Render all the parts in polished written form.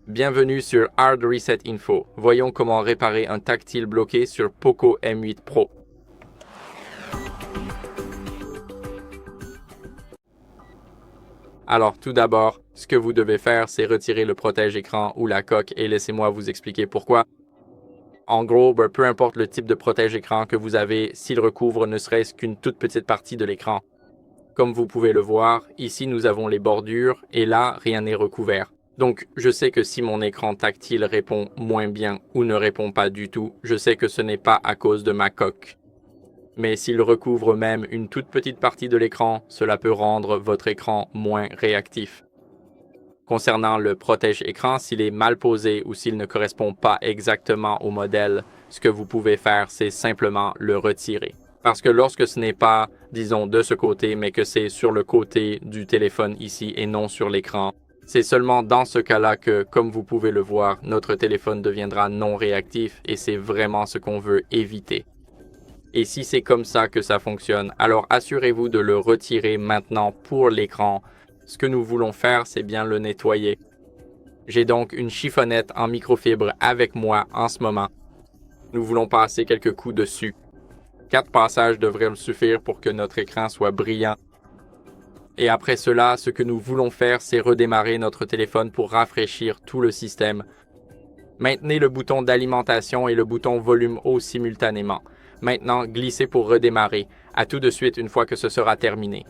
Bienvenue sur Hard Reset Info. Voyons comment réparer un tactile bloqué sur Poco M8 Pro. Alors tout d'abord, ce que vous devez faire, c'est retirer le protège-écran ou la coque et laissez-moi vous expliquer pourquoi. En gros, peu importe le type de protège-écran que vous avez, s'il recouvre ne serait-ce qu'une toute petite partie de l'écran. Comme vous pouvez le voir, ici nous avons les bordures et là, rien n'est recouvert. Donc, je sais que si mon écran tactile répond moins bien ou ne répond pas du tout, je sais que ce n'est pas à cause de ma coque. Mais s'il recouvre même une toute petite partie de l'écran, cela peut rendre votre écran moins réactif. Concernant le protège-écran, s'il est mal posé ou s'il ne correspond pas exactement au modèle, ce que vous pouvez faire, c'est simplement le retirer. Parce que lorsque ce n'est pas, disons, de ce côté, mais que c'est sur le côté du téléphone ici et non sur l'écran, c'est seulement dans ce cas-là que, comme vous pouvez le voir, notre téléphone deviendra non réactif et c'est vraiment ce qu'on veut éviter. Et si c'est comme ça que ça fonctionne, alors assurez-vous de le retirer maintenant pour l'écran. Ce que nous voulons faire, c'est bien le nettoyer. J'ai donc une chiffonnette en microfibre avec moi en ce moment. Nous voulons passer quelques coups dessus. 4 passages devraient suffire pour que notre écran soit brillant. Et après cela, ce que nous voulons faire, c'est redémarrer notre téléphone pour rafraîchir tout le système. Maintenez le bouton d'alimentation et le bouton volume haut simultanément. Maintenant, glissez pour redémarrer. À tout de suite une fois que ce sera terminé.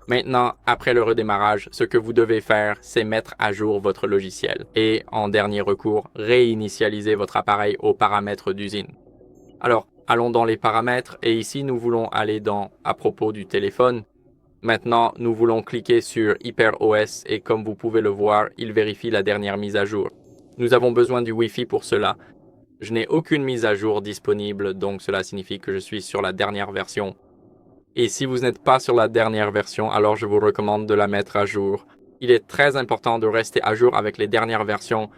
Maintenant, après le redémarrage, ce que vous devez faire, c'est mettre à jour votre logiciel. Et, en dernier recours, réinitialiser votre appareil aux paramètres d'usine. Alors, allons dans les paramètres et ici, nous voulons aller dans « À propos du téléphone ». Maintenant, nous voulons cliquer sur HyperOS et comme vous pouvez le voir, il vérifie la dernière mise à jour. Nous avons besoin du Wi-Fi pour cela. Je n'ai aucune mise à jour disponible, donc cela signifie que je suis sur la dernière version. Et si vous n'êtes pas sur la dernière version, alors je vous recommande de la mettre à jour. Il est très important de rester à jour avec les dernières versions.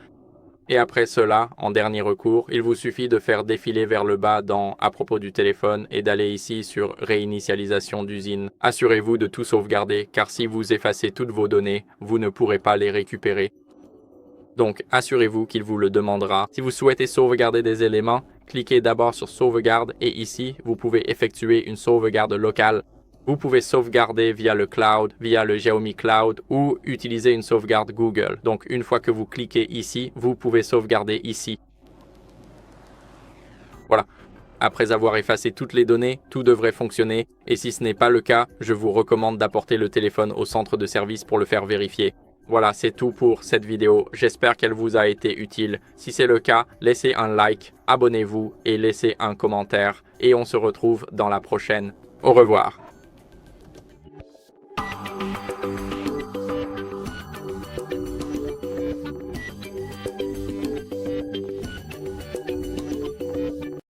Et après cela, en dernier recours, il vous suffit de faire défiler vers le bas dans « À propos du téléphone » et d'aller ici sur « Réinitialisation d'usine ». Assurez-vous de tout sauvegarder, car si vous effacez toutes vos données, vous ne pourrez pas les récupérer. Donc, assurez-vous qu'il vous le demandera. Si vous souhaitez sauvegarder des éléments, cliquez d'abord sur « Sauvegarde » et ici, vous pouvez effectuer une sauvegarde locale. Vous pouvez sauvegarder via le cloud, via le Xiaomi Cloud ou utiliser une sauvegarde Google. Donc, une fois que vous cliquez ici, vous pouvez sauvegarder ici. Voilà. Après avoir effacé toutes les données, tout devrait fonctionner. Et si ce n'est pas le cas, je vous recommande d'apporter le téléphone au centre de service pour le faire vérifier. Voilà, c'est tout pour cette vidéo. J'espère qu'elle vous a été utile. Si c'est le cas, laissez un like, abonnez-vous et laissez un commentaire. Et on se retrouve dans la prochaine. Au revoir.